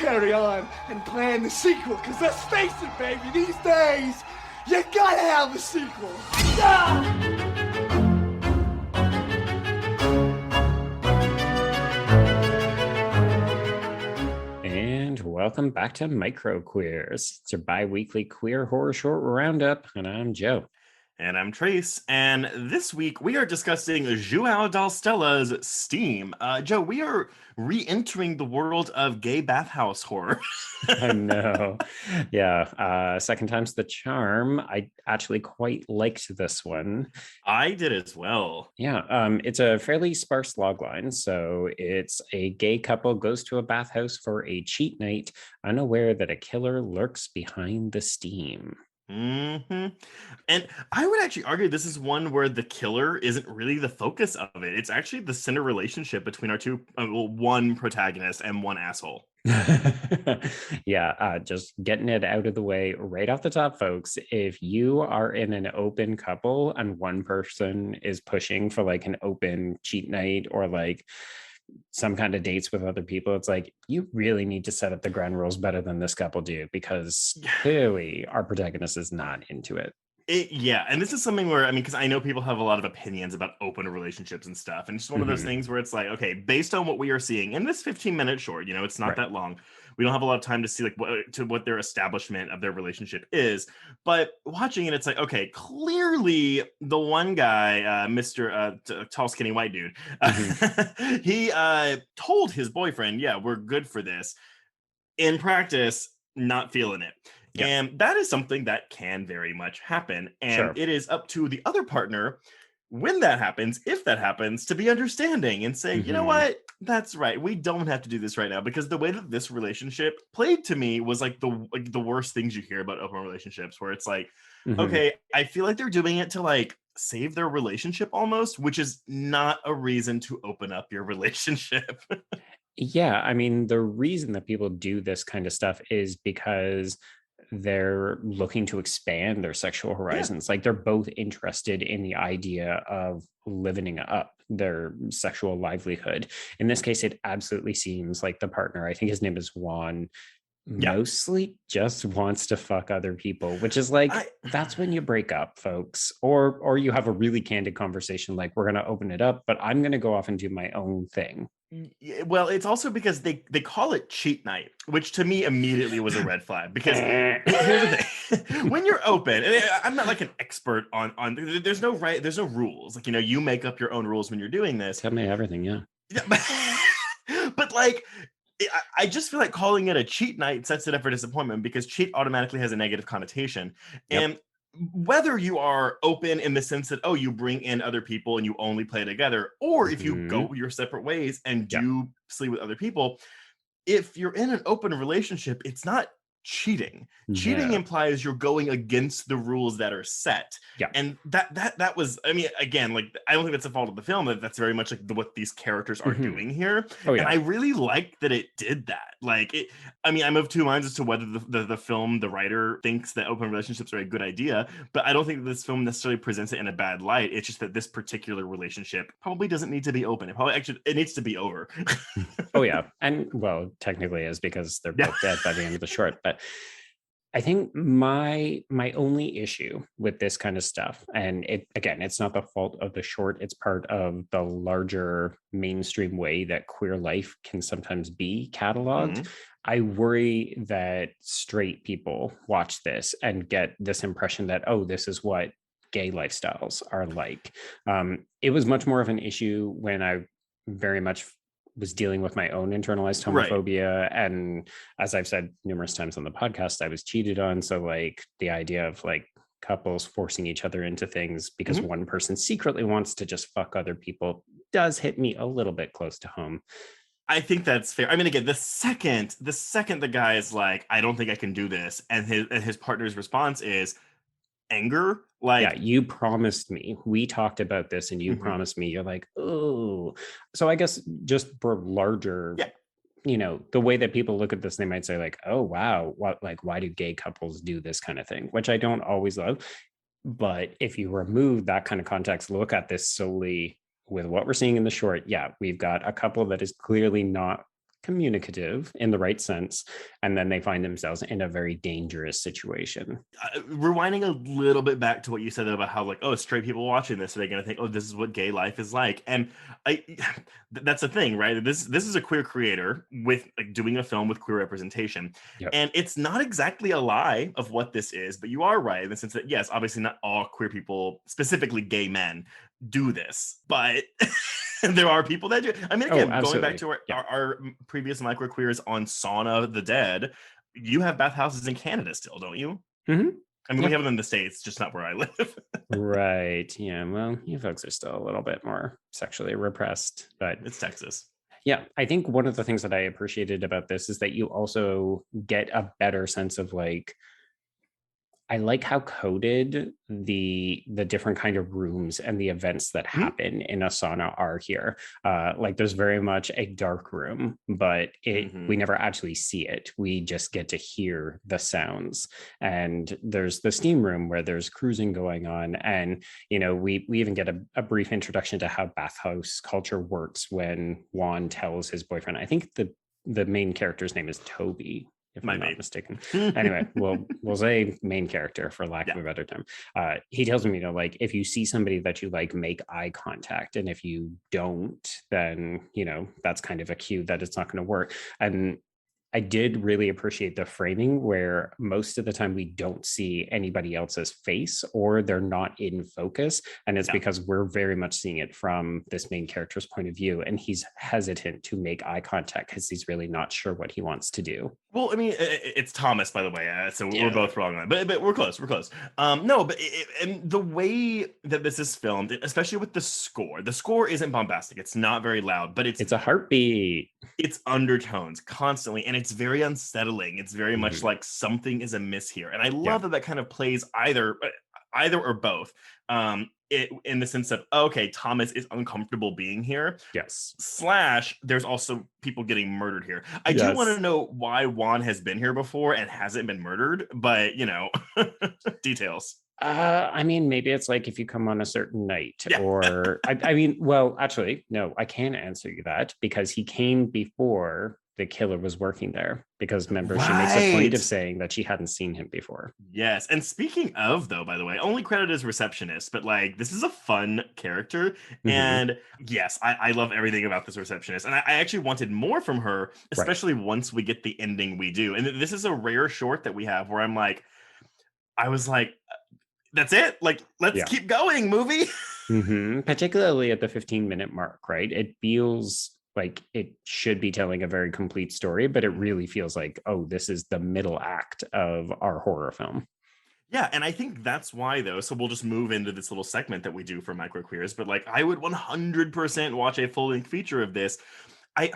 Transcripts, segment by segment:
carry on and plan the sequel. Because let's face it, baby, these days, you gotta have a sequel. And welcome back to Micro Queers. It's your bi-weekly queer horror short roundup, and I'm Joe. And I'm Trace, and this week we are discussing João Dal Stella's Steam. Joe, we are re-entering the world of gay bathhouse horror. I know. Yeah, second time's the charm. I actually quite liked this one. I did as well. Yeah, it's a fairly sparse logline. So it's a gay couple goes to a bathhouse for a cheat night, unaware that a killer lurks behind the steam. And I would actually argue this is one where the killer isn't really the focus of it. It's actually the center relationship between our one protagonist and one asshole. Yeah, just getting it out of the way right off the top, folks. If you are in an open couple and one person is pushing for like an open cheat night or like some kind of dates with other people, it's like you really need to set up the ground rules better than this couple do, because clearly our protagonist is not into it. Yeah, and this is something where, I mean, because I know people have a lot of opinions about open relationships and stuff, and it's just one of those things where it's like, okay, based on what we are seeing in this 15-minute short, you know, it's not that long. We don't have a lot of time to see like what their establishment of their relationship is, but watching it, it's like, okay, clearly the one guy, Mr. Tall Skinny White Dude, he told his boyfriend, yeah, we're good for this. In practice, not feeling it. Yeah. And that is something that can very much happen. And it is up to the other partner, when that happens, if that happens, to be understanding and say, you know what, that's right. We don't have to do this right now, because the way that this relationship played to me was like the worst things you hear about open relationships, where it's like, okay, I feel like they're doing it to like save their relationship almost, which is not a reason to open up your relationship. Yeah, I mean, the reason that people do this kind of stuff is because they're looking to expand their sexual horizons. Like they're both interested in the idea of livening up their sexual livelihood. In this case, it absolutely seems like the partner, I think his name is Juan, mostly just wants to fuck other people, which is like, that's when you break up, folks, or you have a really candid conversation like, we're going to open it up, but I'm going to go off and do my own thing. Well, it's also because they call it cheat night, which to me immediately was a red flag, because here's the thing. When you're open, and I'm not like an expert on there's no rules. Like, you know, you make up your own rules when you're doing this. Tell me everything. Yeah. But like, I just feel like calling it a cheat night sets it up for disappointment, because cheat automatically has a negative connotation. And whether you are open in the sense that, oh, you bring in other people and you only play together, or if you go your separate ways and do sleep with other people, if you're in an open relationship, it's not cheating. Cheating implies you're going against the rules that are set. And that was, I mean, again, like, I don't think that's a fault of the film. That's very much like what these characters are doing here. And I really like that it did that. Like, it, I mean, I'm of two minds as to whether the film, the writer, thinks that open relationships are a good idea, but I don't think that this film necessarily presents it in a bad light. It's just that this particular relationship probably doesn't need to be open. It needs to be over. And well, technically is, because they're both dead by the end of the short. But I think my only issue with this kind of stuff, and it's not the fault of the short, it's part of the larger mainstream way that queer life can sometimes be cataloged. I worry that straight people watch this and get this impression that, oh, this is what gay lifestyles are like. It was much more of an issue when I very much was dealing with my own internalized homophobia. And as I've said numerous times on the podcast, I was cheated on. So like the idea of like couples forcing each other into things because one person secretly wants to just fuck other people does hit me a little bit close to home. I think that's fair. I mean, again, the second the guy is like, I don't think I can do this, and his partner's response is anger, like, yeah, you promised me, we talked about this, and you promised me, you're like, oh. So I guess just for larger, you know, the way that people look at this, they might say like, oh wow, what, like, why do gay couples do this kind of thing, which I don't always love. But if you remove that kind of context, look at this solely with what we're seeing in the short, we've got a couple that is clearly not communicative in the right sense, and then they find themselves in a very dangerous situation. Rewinding a little bit back to what you said about how like, oh, straight people watching this, are they going to think, oh, this is what gay life is like? And that's the thing, right? This is a queer creator with like doing a film with queer representation. Yep. And it's not exactly a lie of what this is, but you are right in the sense that yes, obviously not all queer people, specifically gay men, do this, but there are people that do. I mean, again, going back to our previous microqueers on Sauna of the Dead, you have bathhouses in Canada still, don't you? Mm-hmm. I mean, we have them in the States, just not where I live. Right. Yeah. Well, you folks are still a little bit more sexually repressed, but it's Texas. Yeah. I think one of the things that I appreciated about this is that you also get a better sense of like, I like how coded the different kind of rooms and the events that happen in a sauna are here. Like there's very much a dark room, but we never actually see it. We just get to hear the sounds. And there's the steam room where there's cruising going on. And, you know, we even get a brief introduction to how bathhouse culture works when Juan tells his boyfriend, I think the main character's name is Toby, if I'm not mistaken. Anyway, we'll say main character for lack of a better term. He tells me, you know, like if you see somebody that you like, make eye contact. And if you don't, then, you know, that's kind of a cue that it's not going to work. And I did really appreciate the framing where most of the time we don't see anybody else's face or they're not in focus. And it's because we're very much seeing it from this main character's point of view. And he's hesitant to make eye contact because he's really not sure what he wants to do. Well, I mean, it's Thomas, by the way. So we're both wrong on that. But we're close. We're close. No, but and the way that this is filmed, especially with the score isn't bombastic. It's not very loud, but it's a heartbeat. It's undertones constantly, and it's very unsettling. It's very much like something is amiss here, and I love that kind of plays either or both. In the sense of, okay, Thomas is uncomfortable being here. Yes. / there's also people getting murdered here. I do want to know why Juan has been here before and hasn't been murdered, but you know, details. I mean, maybe it's like if you come on a certain night or I mean, well, actually, no, I can answer you that because he came before the killer was working there, because remember, she makes a point of saying that she hadn't seen him before. Yes. And speaking of, though, by the way, only credited as receptionist, but like this is a fun character. And yes, I love everything about this receptionist. And I actually wanted more from her, especially once we get the ending we do. And this is a rare short that we have where I was like, that's it. Like, let's keep going, movie. Particularly at the 15-minute mark, right? It feels like it should be telling a very complete story, but it really feels like, oh, this is the middle act of our horror film. Yeah, and I think that's why, though, so we'll just move into this little segment that we do for Microqueers, but like I would 100% watch a full-length feature of this. I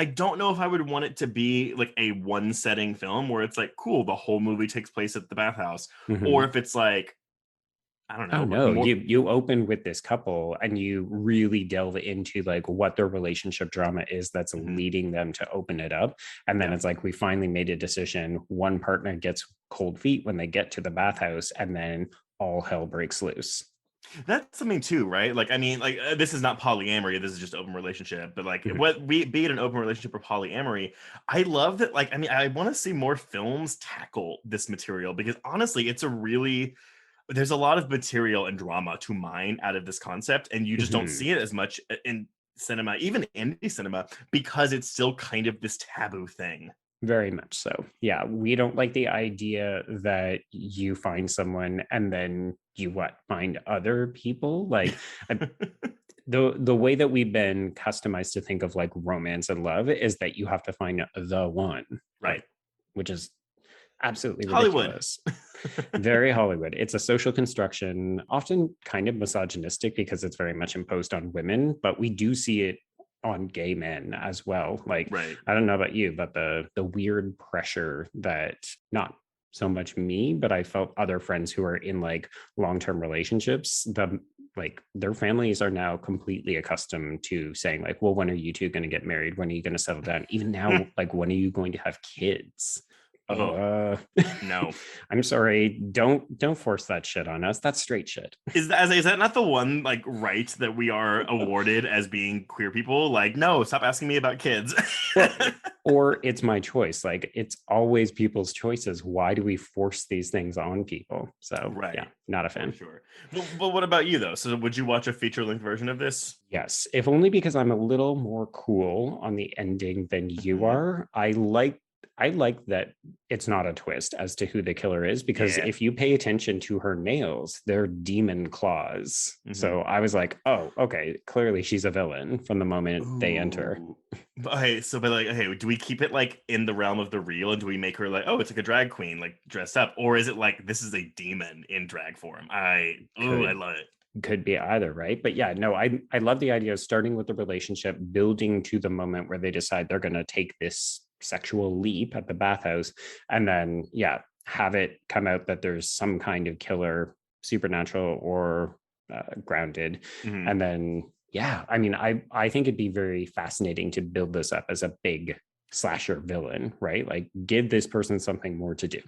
don't know if I would want it to be like a one-setting film where it's like, cool, the whole movie takes place at the bathhouse, or if it's like, I don't know. Oh no, you open with this couple and you really delve into like what their relationship drama is that's leading them to open it up. And then it's like, we finally made a decision. One partner gets cold feet when they get to the bathhouse, and then all hell breaks loose. That's something too, right? Like, I mean, like this is not polyamory. This is just open relationship. But like, be it an open relationship or polyamory, I love that. Like, I mean, I want to see more films tackle this material because honestly, there's a lot of material and drama to mine out of this concept, and you just don't see it as much in cinema, even indie cinema, because it's still kind of this taboo thing. Very much so. Yeah, we don't like the idea that you find someone and then you find other people. Like the way that we've been customized to think of like romance and love is that you have to find the one, right? Which is absolutely ridiculous. Very Hollywood. It's a social construction, often kind of misogynistic because it's very much imposed on women, but we do see it on gay men as well. Like, I don't know about you, but the weird pressure that not so much me, but I felt other friends who are in like long-term relationships, their families are now completely accustomed to saying like, well, when are you two going to get married? When are you going to settle down? Even now, like, when are you going to have kids? No. I'm sorry. Don't force that shit on us. That's straight shit. Is that not the one like right that we are awarded as being queer people? Like, no, stop asking me about kids. Or it's my choice. Like, it's always people's choices. Why do we force these things on people? So Right. yeah, not a fan. Sure. But what about you though? So would you watch a feature-length version of this? Yes, if only because I'm a little more cool on the ending than you are. I like that it's not a twist as to who the killer is, because Yeah. if you pay attention to her nails, they're demon claws. So I was like, oh, okay, clearly she's a villain from the moment they enter. Ooh. Do we keep it like in the realm of the real, and do we make her like, oh, it's like a drag queen, like dressed up, or is it like this is a demon in drag form? I love it. Could be either, right? But yeah, no, I love the idea of starting with the relationship, building to the moment where they decide they're going to take this sexual leap at the bathhouse, and then have it come out that there's some kind of killer, supernatural or grounded. And then I mean, I think it'd be very fascinating to build this up as a big slasher villain, right? Like, give this person something more to do.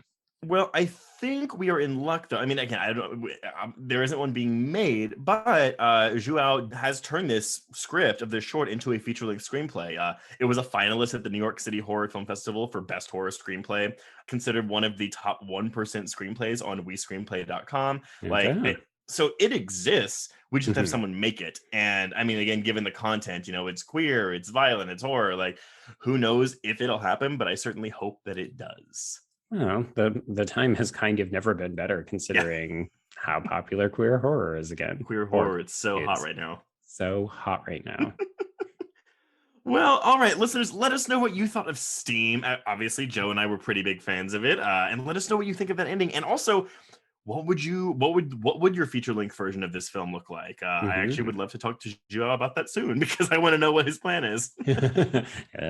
Well, I think we are in luck, though. I mean, again, I don't. There isn't one being made, but João has turned this script of this short into a feature-length screenplay. It was a finalist at the New York City Horror Film Festival for Best Horror Screenplay, considered one of the top 1% screenplays on WeScreenplay.com. Okay. So it exists. We just have someone make it. And I mean, again, given the content, it's queer, it's violent, it's horror. Like, who knows if it'll happen? But I certainly hope that it does. Well, the time has kind of never been better, considering how popular queer horror is again. Queer horror, it's so hot right now. So hot right now. Well, all right, listeners, let us know what you thought of Steam. Obviously, Joe and I were pretty big fans of it, and let us know what you think of that ending. And also, what would your feature-length version of this film look like? I actually would love to talk to Joe about that soon, because I want to know what his plan is.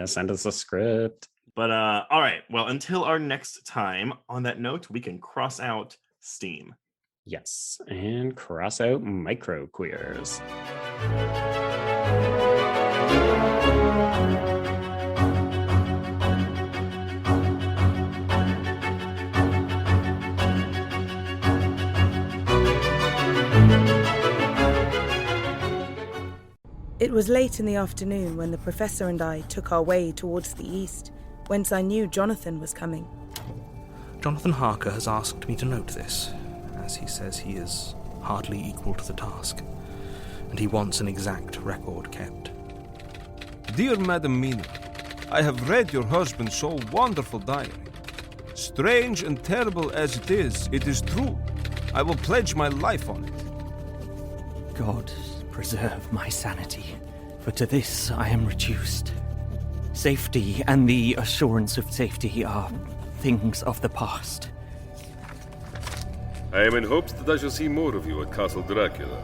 Send us a script. But all right, well, until our next time, on that note, we can cross out Steam. Yes, and cross out micro queers. It was late in the afternoon when the professor and I took our way towards the east, whence I knew Jonathan was coming. Jonathan Harker has asked me to note this, as he says he is hardly equal to the task, and he wants an exact record kept. Dear Madam Mina, I have read your husband's so wonderful diary. Strange and terrible as it is true. I will pledge my life on it. God preserve my sanity, for to this I am reduced. Safety and the assurance of safety are things of the past. I am in hopes that I shall see more of you at Castle Dracula.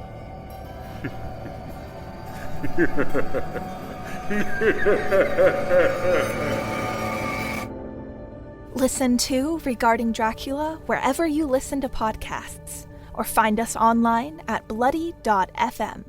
Listen to Regarding Dracula wherever you listen to podcasts, or find us online at bloody.fm.